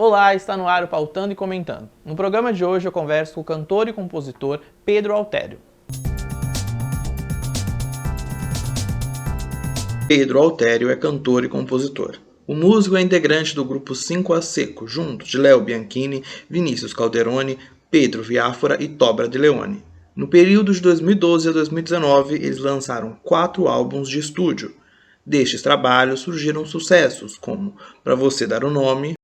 Olá, está no ar o Pautando e Comentando. No programa de hoje eu converso com o cantor e compositor Pedro Altério. Pedro Altério é cantor e compositor. O músico é integrante do grupo 5 a Seco, junto de Léo Bianchini, Vinícius Calderoni, Pedro Viáfora e Tobra de Leone. No período de 2012 a 2019, eles lançaram 4 álbuns de estúdio. Destes trabalhos surgiram sucessos como Pra Você Dar o Nome,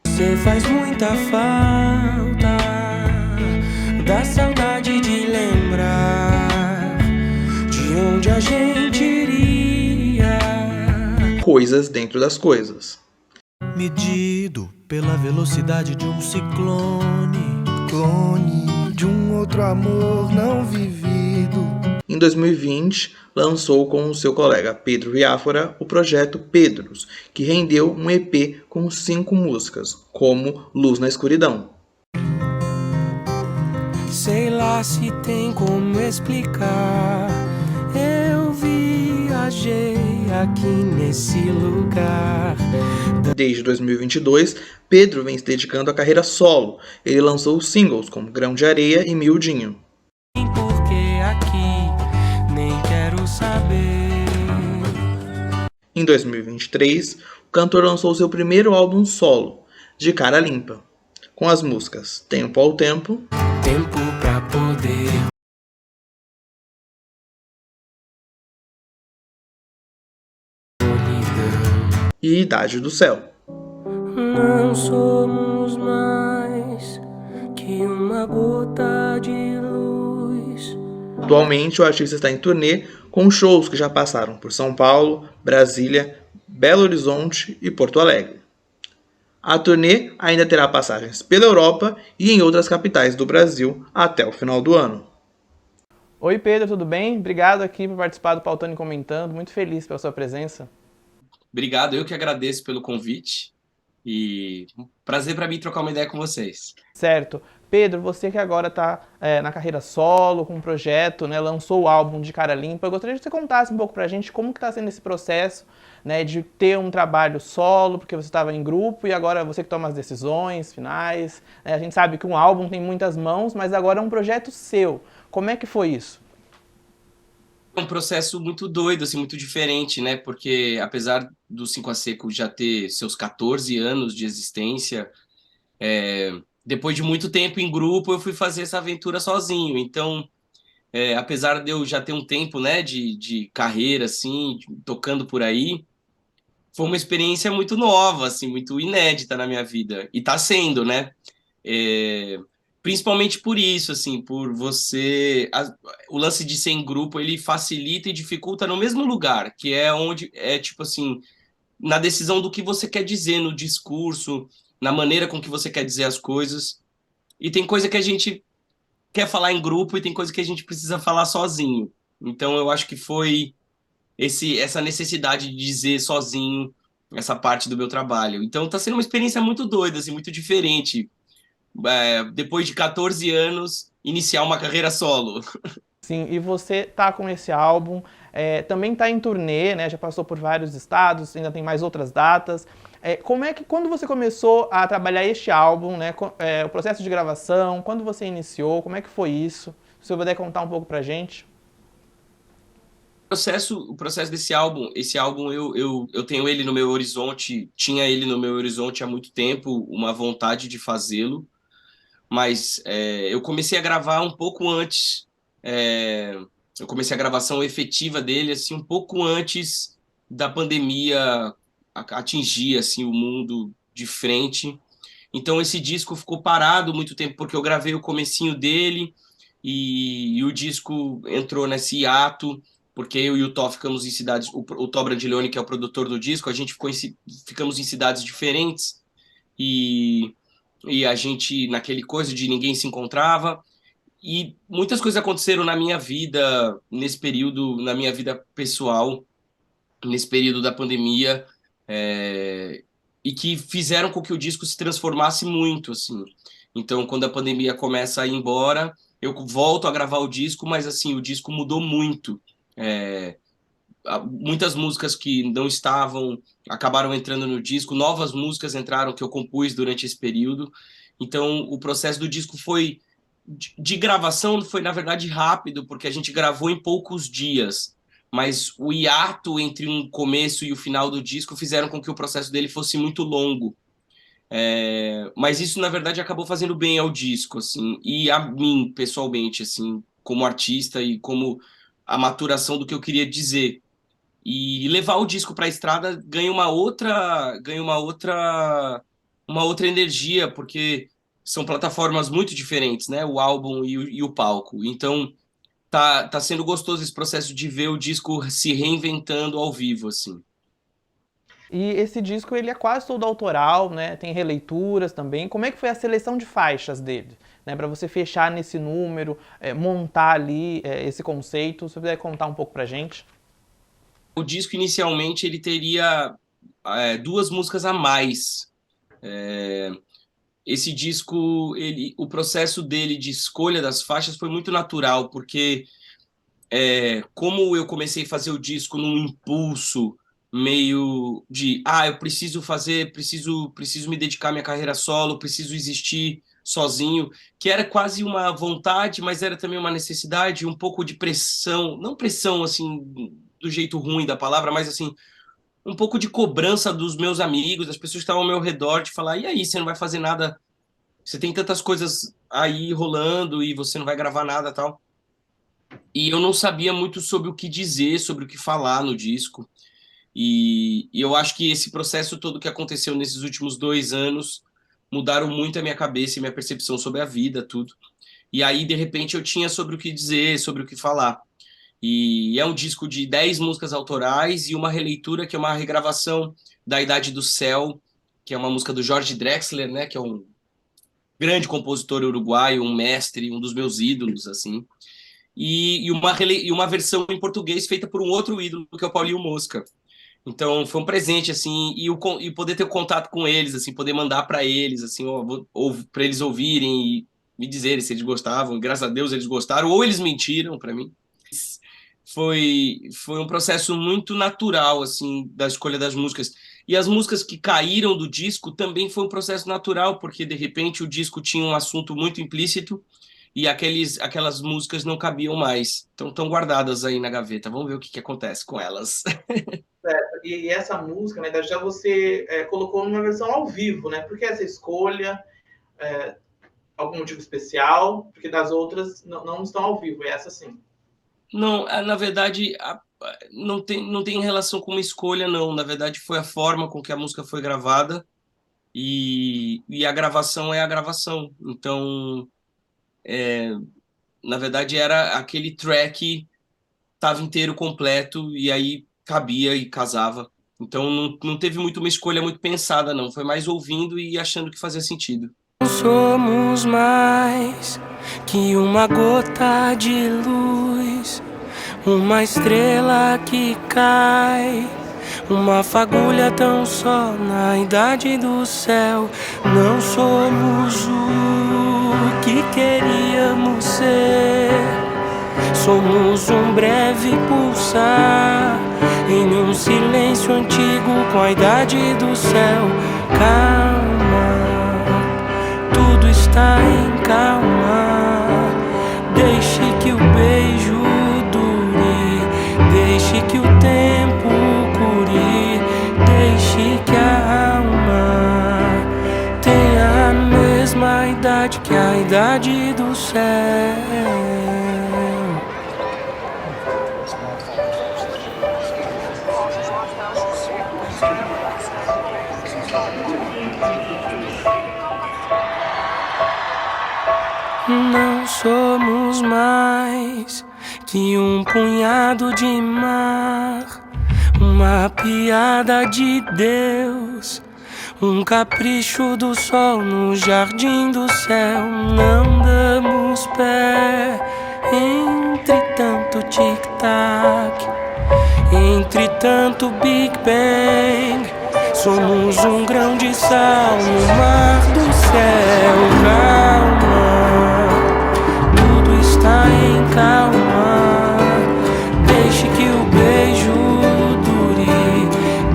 Você faz muita falta, dá saudade de lembrar de onde a gente iria. Coisas Dentro das Coisas. Medido pela velocidade de um ciclone, clone de um outro amor não vivido. Em 2020, lançou com o seu colega Pedro Viáfora o projeto Pedros, que rendeu um EP com 5 músicas, como Luz na Escuridão. Sei lá se tem como explicar. Eu viajei aqui nesse lugar. Desde 2022, Pedro vem se dedicando à carreira solo. Ele lançou singles como Grão de Areia e Miudinho. Porque aqui nem quero saber. Em 2023, o cantor lançou seu primeiro álbum solo, De Cara Limpa, com as músicas Tempo ao Tempo Tempo pra poder. e Idade do Céu. Não somos mais que uma gota de luz. Atualmente, o artista está em turnê com shows que já passaram por São Paulo, Brasília, Belo Horizonte e Porto Alegre. A turnê ainda terá passagens pela Europa e em outras capitais do Brasil até o final do ano. Oi Pedro, tudo bem? Obrigado aqui por participar do Pautando e Comentando, muito feliz pela sua presença. Obrigado, eu que agradeço pelo convite e prazer para mim trocar uma ideia com vocês. Certo. Pedro, você que agora está na carreira solo, com um projeto, né, lançou o álbum De Cara Limpa, eu gostaria que você contasse um pouco pra gente como que está sendo esse processo, né, de ter um trabalho solo, porque você estava em grupo e agora você que toma as decisões finais, né, a gente sabe que um álbum tem muitas mãos, mas agora é um projeto seu. Como é que foi isso? É um processo muito doido, assim, muito diferente, né? Porque apesar do 5 a Seco já ter seus 14 anos de existência, depois de muito tempo em grupo, eu fui fazer essa aventura sozinho. Então, apesar de eu já ter um tempo, né, de carreira, assim, tocando por aí, foi uma experiência muito nova, assim, muito inédita na minha vida. E tá sendo, né? É, principalmente por isso, assim, por você. O lance de ser em grupo, ele facilita e dificulta no mesmo lugar, que é onde é tipo assim, na decisão do que você quer dizer no discurso, na maneira com que você quer dizer as coisas. E tem coisa que a gente quer falar em grupo e tem coisa que a gente precisa falar sozinho. Então eu acho que foi essa necessidade de dizer sozinho essa parte do meu trabalho. Então tá sendo uma experiência muito doida, assim, muito diferente depois de 14 anos, iniciar uma carreira solo. Sim, e você tá com esse álbum, também tá em turnê, né? Já passou por vários estados, ainda tem mais outras datas. Como é que, quando você começou a trabalhar este álbum, né? O processo de gravação, quando você iniciou, como é que foi isso? Se você puder contar um pouco pra gente. O processo desse álbum, esse álbum eu tenho ele no meu horizonte, tinha ele no meu horizonte há muito tempo, uma vontade de fazê-lo, mas eu comecei a gravar um pouco antes, é, eu comecei a gravação efetiva dele assim um pouco antes da pandemia atingir assim o mundo de frente. Então esse disco ficou parado muito tempo porque eu gravei o comecinho dele e o disco entrou nesse hiato porque eu e o Tó ficamos em cidades, o Tó Brandilione, que é o produtor do disco, a gente ficamos em cidades diferentes e, e a gente naquele coisa de ninguém se encontrava e muitas coisas aconteceram na minha vida nesse período, na minha vida pessoal, nesse período da pandemia, é, e que fizeram com que o disco se transformasse muito, assim. Então, quando a pandemia começa a ir embora, eu volto a gravar o disco, mas assim, o disco mudou muito. Muitas músicas que não estavam acabaram entrando no disco, novas músicas entraram que eu compus durante esse período. Então, o processo do disco foi de gravação foi na verdade rápido, porque a gente gravou em poucos dias, mas o hiato entre um começo e o final do disco fizeram com que o processo dele fosse muito longo. Mas isso na verdade acabou fazendo bem ao disco, assim, e a mim pessoalmente, assim, como artista e como a maturação do que eu queria dizer. E levar o disco para a estrada uma outra energia, porque são plataformas muito diferentes, né? O álbum e o palco. Então tá sendo gostoso esse processo de ver o disco se reinventando ao vivo, assim. E esse disco ele é quase todo autoral, né? Tem releituras também. Como é que foi a seleção de faixas dele? Né, para você fechar nesse número, montar ali esse conceito. Se você puder contar um pouco pra gente. O disco inicialmente ele teria 2 músicas a mais. Esse disco, o processo dele de escolha das faixas foi muito natural, porque como eu comecei a fazer o disco num impulso meio de, eu preciso me dedicar à minha carreira solo, preciso existir sozinho, que era quase uma vontade, mas era também uma necessidade, um pouco de pressão, não pressão assim do jeito ruim da palavra, mas assim, um pouco de cobrança dos meus amigos, das pessoas que estavam ao meu redor, de falar, e aí, você não vai fazer nada, você tem tantas coisas aí rolando e você não vai gravar nada, tal. E eu não sabia muito sobre o que dizer, sobre o que falar no disco. E eu acho que esse processo todo que aconteceu nesses últimos 2 anos mudaram muito a minha cabeça e minha percepção sobre a vida, tudo. E aí, de repente, eu tinha sobre o que dizer, sobre o que falar. E é um disco de 10 músicas autorais e uma releitura, que é uma regravação da Idade do Céu, que é uma música do Jorge Drexler, né, que é um grande compositor uruguaio, um mestre, um dos meus ídolos, assim. E uma versão em português feita por um outro ídolo, que é o Paulinho Mosca. Então foi um presente, assim, e poder ter o contato com eles, assim, poder mandar para eles, assim, ou para eles ouvirem e me dizerem se eles gostavam. E, graças a Deus eles gostaram, ou eles mentiram para mim. Foi um processo muito natural, assim, da escolha das músicas. E as músicas que caíram do disco também foi um processo natural, porque de repente o disco tinha um assunto muito implícito e aquelas músicas não cabiam mais. Então estão guardadas aí na gaveta. Vamos ver o que acontece com elas. E essa música, na verdade, já você colocou numa versão ao vivo, né? Por que essa escolha? Algum motivo especial? Porque das outras não estão ao vivo, e essa sim. Não, na verdade, não tem relação com uma escolha, não. Na verdade, foi a forma com que a música foi gravada e a gravação é a gravação. Então, na verdade, era aquele track estava inteiro completo e aí cabia e casava. Então, não teve muito uma escolha muito pensada, não. Foi mais ouvindo e achando que fazia sentido. Somos mais que uma gota de luz, uma estrela que cai, uma fagulha tão só na idade do céu. Não somos o que queríamos ser, somos um breve pulsar em um silêncio antigo com a idade do céu. Calma, tudo está em calma. Deixe que o beijo dure, deixe que o tempo cure, deixe que a alma tenha a mesma idade que a idade do céu. Não somos mais que um punhado de mar, uma piada de Deus, um capricho do sol no jardim do céu. Não damos pé entre tanto tic-tac, entre tanto Big Bang. Somos um grão de sal no mar do céu. Calma, tudo está em calma. Deixe que o beijo dure,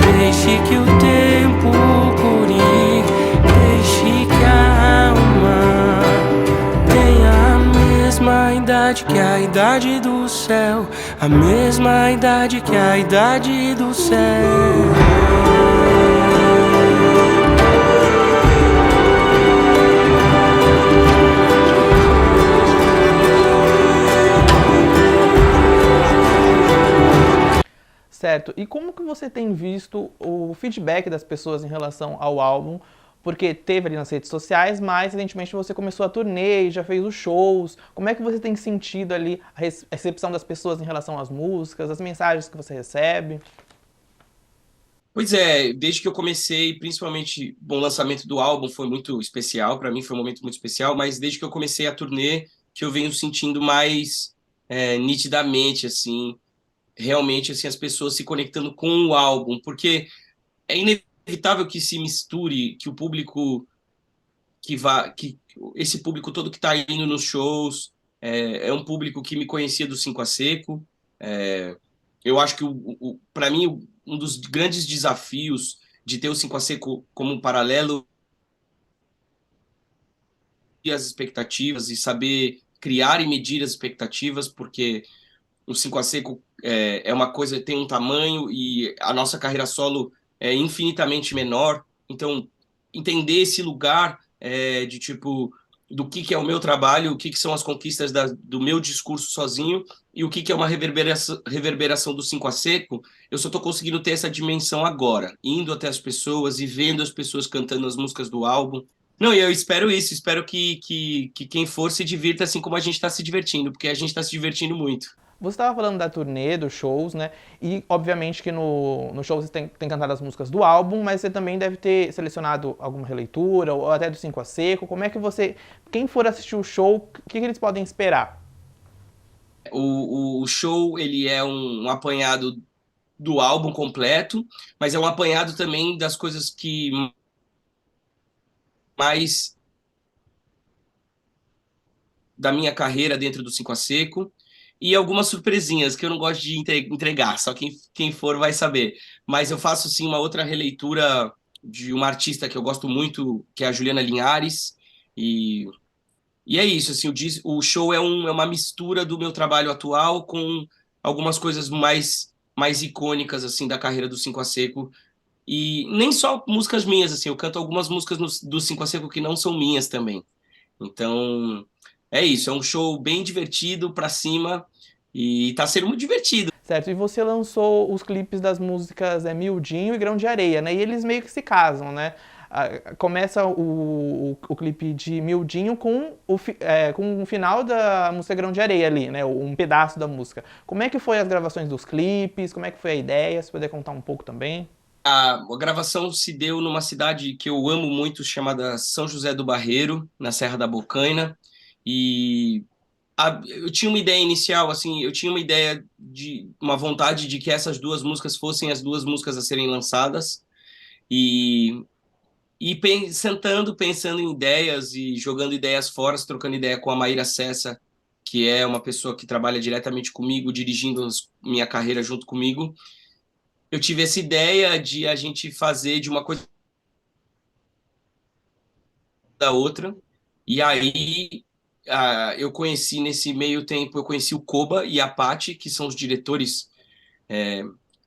deixe que o tempo cure, deixe que a alma tenha a mesma idade que a idade do céu, a mesma idade que a idade do céu. Certo. E como que você tem visto o feedback das pessoas em relação ao álbum? Porque teve ali nas redes sociais, mas recentemente você começou a turnê e já fez os shows. Como é que você tem sentido ali a recepção das pessoas em relação às músicas, as mensagens que você recebe? Pois é, desde que eu comecei, principalmente, bom, o lançamento do álbum foi muito especial, para mim foi um momento muito especial, mas desde que eu comecei a turnê, que eu venho sentindo mais nitidamente, assim, realmente, assim, as pessoas se conectando com o álbum, porque é inevitável que se misture, que o público que esse público todo que está indo nos shows é um público que me conhecia do Cinco a Seco. Eu acho que para mim um dos grandes desafios de ter o Cinco a Seco como um paralelo e as expectativas e saber criar e medir as expectativas, porque o Cinco a Seco é uma coisa, tem um tamanho e a nossa carreira solo é infinitamente menor. Então, entender esse lugar de tipo do que é o meu trabalho, o que são as conquistas do meu discurso sozinho e o que é uma reverberação do Cinco a Seco, eu só estou conseguindo ter essa dimensão agora, indo até as pessoas e vendo as pessoas cantando as músicas do álbum. Não, e eu espero isso, espero que quem for se divirta assim como a gente está se divertindo, porque a gente está se divertindo muito. Você estava falando da turnê, dos shows, né? E obviamente que no show você tem cantado as músicas do álbum, mas você também deve ter selecionado alguma releitura, ou até do Cinco a Seco. Como é que você. Quem for assistir o show, o que eles podem esperar? O show ele é um apanhado do álbum completo, mas é um apanhado também das coisas que mais da minha carreira dentro do Cinco a Seco e algumas surpresinhas que eu não gosto de entregar, só quem for vai saber. Mas eu faço sim uma outra releitura de uma artista que eu gosto muito, que é a Juliana Linhares, e, e é isso, assim, o show é uma mistura do meu trabalho atual com algumas coisas mais icônicas assim da carreira do Cinco a Seco. E nem só músicas minhas, assim, eu canto algumas músicas do Cinco a Seco que não são minhas também. Então, é isso, é um show bem divertido, pra cima, e tá sendo muito divertido. Certo? E você lançou os clipes das músicas Miudinho e Grão de Areia, né? E eles meio que se casam, né? Começa o clipe de Miudinho com o final da música Grão de Areia ali, né? Um pedaço da música. Como é que foi as gravações dos clipes? Como é que foi a ideia? Se puder contar um pouco também. A gravação se deu numa cidade que eu amo muito, chamada São José do Barreiro, na Serra da Bocaina, e eu tinha uma ideia inicial, assim, eu tinha uma ideia de uma vontade de que essas duas músicas fossem as duas músicas a serem lançadas, e pensando em ideias e jogando ideias fora, trocando ideia com a Maíra Sessa, que é uma pessoa que trabalha diretamente comigo, dirigindo minha carreira junto comigo. Eu tive essa ideia de a gente fazer de uma coisa da outra, e aí eu conheci nesse meio tempo, eu conheci o Koba e a Paty, que são os diretores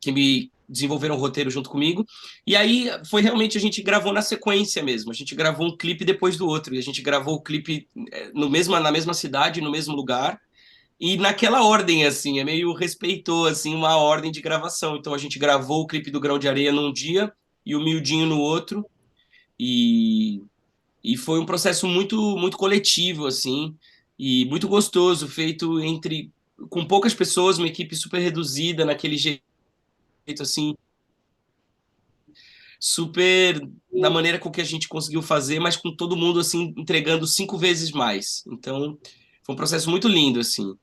que me desenvolveram o roteiro junto comigo, e aí foi realmente, a gente gravou na sequência mesmo, a gente gravou um clipe depois do outro, e a gente gravou o clipe na mesma cidade, no mesmo lugar, e naquela ordem, assim, meio respeitou, assim, uma ordem de gravação, então a gente gravou o clipe do Grão de Areia num dia, e o Miudinho no outro, e, e foi um processo muito coletivo, assim, e muito gostoso, feito com poucas pessoas, uma equipe super reduzida, naquele jeito, assim, super da maneira com que a gente conseguiu fazer, mas com todo mundo assim entregando 5 vezes mais. Então, foi um processo muito lindo assim.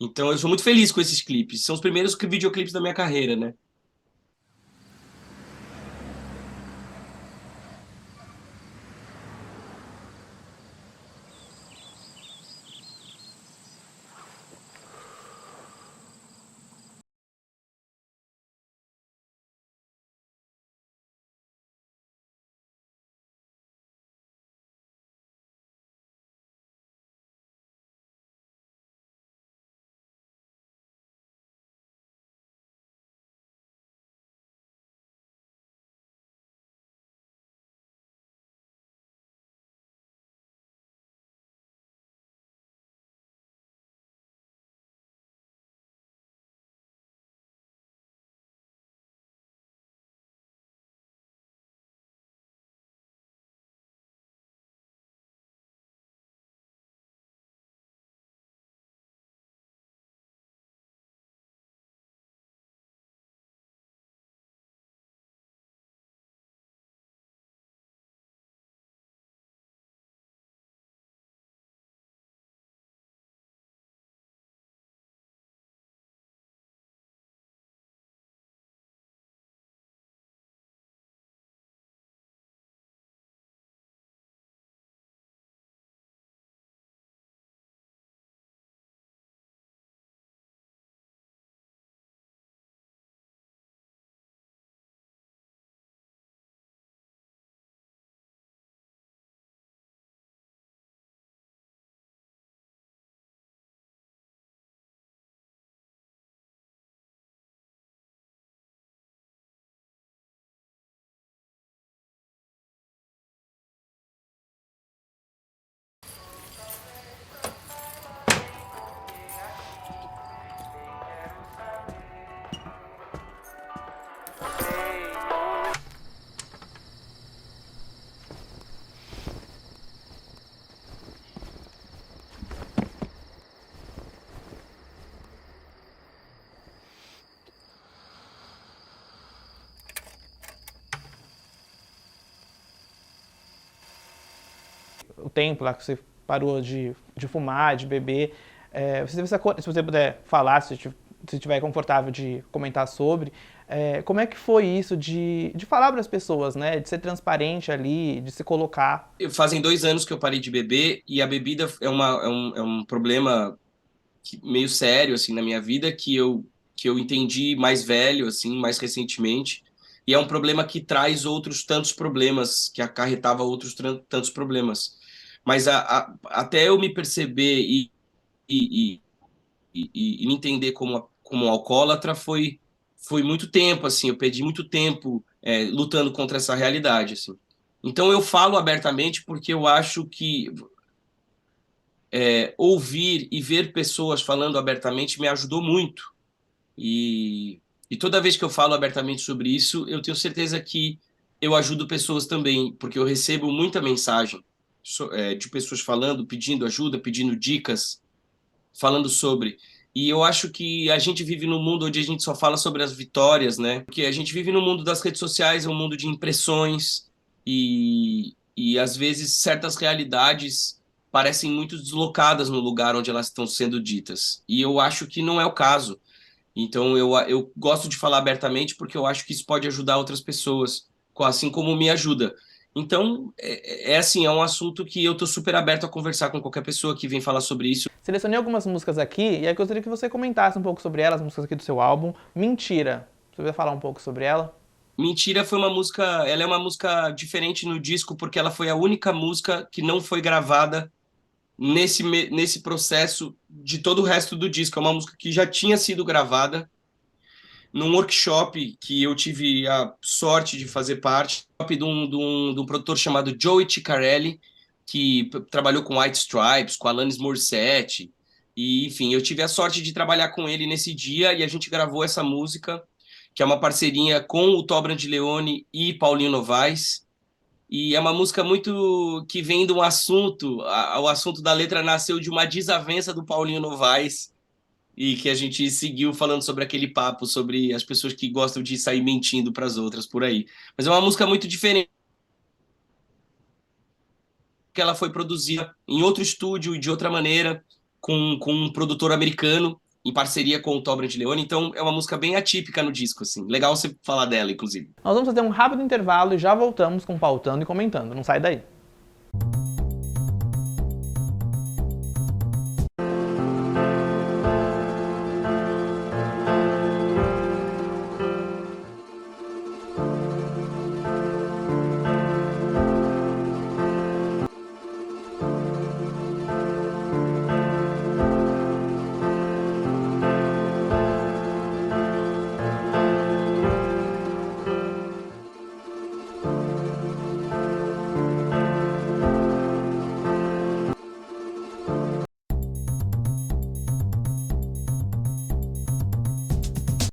Então, eu sou muito feliz com esses clipes. São os primeiros videoclipes da minha carreira, né? o tempo lá que você parou de fumar, de beber. Se você puder falar, se estiver confortável de comentar sobre, como é que foi isso de falar para as pessoas, né? De ser transparente ali, de se colocar. Fazem 2 anos que eu parei de beber e a bebida é um problema meio sério assim na minha vida que eu entendi mais velho, assim, mais recentemente. E é um problema que traz outros tantos problemas, que acarretava outros tantos problemas. Mas até eu me perceber e, e me entender como alcoólatra foi muito tempo, assim, eu perdi muito tempo lutando contra essa realidade, assim. Então eu falo abertamente porque eu acho que ouvir e ver pessoas falando abertamente me ajudou muito. E, e toda vez que eu falo abertamente sobre isso, eu tenho certeza que eu ajudo pessoas também, porque eu recebo muita mensagem de pessoas falando, pedindo ajuda, pedindo dicas, falando sobre. E eu acho que a gente vive num mundo onde a gente só fala sobre as vitórias, né? Porque a gente vive no mundo das redes sociais, é um mundo de impressões e às vezes certas realidades parecem muito deslocadas no lugar onde elas estão sendo ditas. E eu acho que não é o caso. Então eu gosto de falar abertamente porque eu acho que isso pode ajudar outras pessoas, assim como me ajuda. Então, assim, é um assunto que eu tô super aberto a conversar com qualquer pessoa que vem falar sobre isso. Selecionei algumas músicas aqui e aí gostaria que você comentasse um pouco sobre elas, as músicas aqui do seu álbum. Mentira. Você vai falar um pouco sobre ela? Mentira foi uma música, ela é uma música diferente no disco porque ela foi a única música que não foi gravada nesse processo de todo o resto do disco. É uma música que já tinha sido gravada num workshop que eu tive a sorte de fazer parte, de um produtor chamado Joey Ciccarelli, que trabalhou com White Stripes, com Alanis Morissette, e enfim, eu tive a sorte de trabalhar com ele nesse dia e a gente gravou essa música, que é uma parceria com o Tobran de Leone e Paulinho Novaes, e é uma música muito que vem de um assunto, o assunto da letra nasceu de uma desavença do Paulinho Novaes, e que a gente seguiu falando sobre aquele papo sobre as pessoas que gostam de sair mentindo para as outras por aí. Mas é uma música muito diferente, que ela foi produzida em outro estúdio e de outra maneira, com um produtor americano, em parceria com o Tobran de Leone. Então é uma música bem atípica no disco, assim. Legal você falar dela, inclusive. Nós vamos fazer um rápido intervalo e já voltamos com Pautando e Comentando. Não sai daí.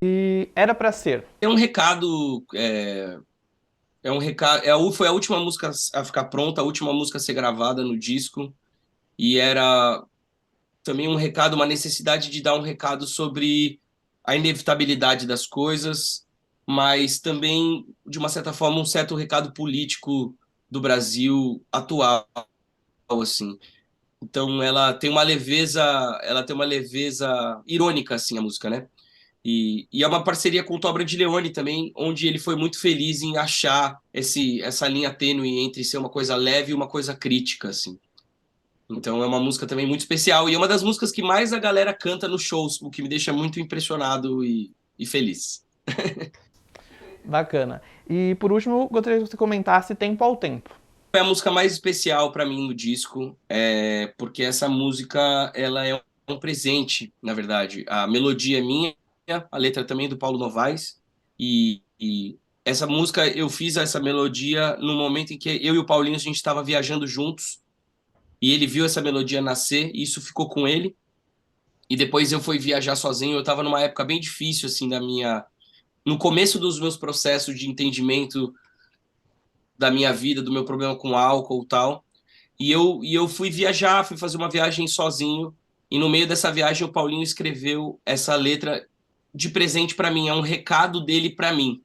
E era pra ser. É um recado. É um recado. Foi a última música a ficar pronta, a última música a ser gravada no disco. E era também um recado, uma necessidade de dar um recado sobre a inevitabilidade das coisas, mas também, de uma certa forma, um certo recado político do Brasil atual, assim. Então ela tem uma leveza irônica, assim, a música, né? E é uma parceria com o Tobran de Leone também, onde ele foi muito feliz em achar essa linha tênue entre ser uma coisa leve e uma coisa crítica, assim. Então é uma música também muito especial e é uma das músicas que mais a galera canta nos shows, o que me deixa muito impressionado e feliz. Bacana. E por último, gostaria que você comentasse Tempo ao Tempo. É a música mais especial para mim no disco, porque essa música ela é um presente, na verdade. A melodia é minha, a letra também é do Paulo Novaes e essa música eu fiz essa melodia no momento em que eu e o Paulinho a gente estava viajando juntos e ele viu essa melodia nascer e isso ficou com ele. E depois eu fui viajar sozinho, eu estava numa época bem difícil assim no começo dos meus processos de entendimento da minha vida, do meu problema com álcool e tal. E eu fui viajar, fui fazer uma viagem sozinho. E no meio dessa viagem, o Paulinho escreveu essa letra de presente para mim. É um recado dele para mim.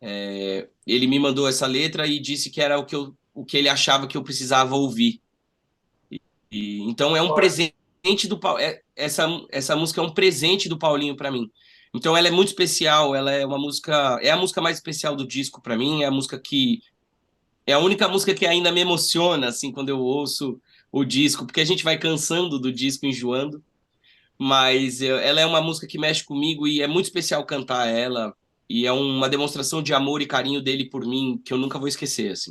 Ele me mandou essa letra e disse que era o que eu o que ele achava que eu precisava ouvir. Então é um presente do essa música é um presente do Paulinho para mim. Então ela é muito especial, ela é uma música, é a música mais especial do disco para mim, é a música que é a única música que ainda me emociona assim quando eu ouço o disco, porque a gente vai cansando do disco, enjoando, mas ela é uma música que mexe comigo e é muito especial cantar ela, e é uma demonstração de amor e carinho dele por mim que eu nunca vou esquecer assim.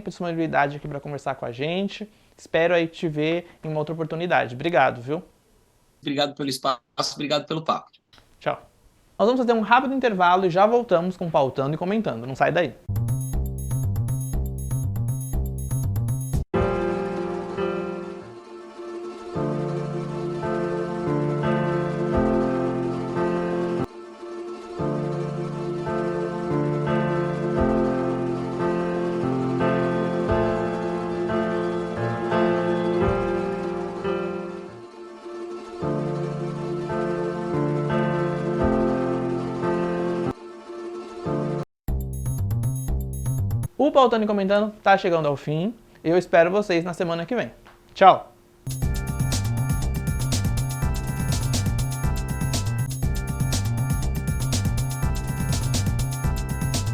Disponibilidade aqui para conversar com a gente. Espero aí te ver em uma outra oportunidade. Obrigado, viu? Obrigado pelo espaço, obrigado pelo papo. Tchau. Nós vamos fazer um rápido intervalo e já voltamos com Pautando e Comentando. Não sai daí. O Pautando e Comentando tá chegando ao fim. Eu espero vocês na semana que vem. Tchau!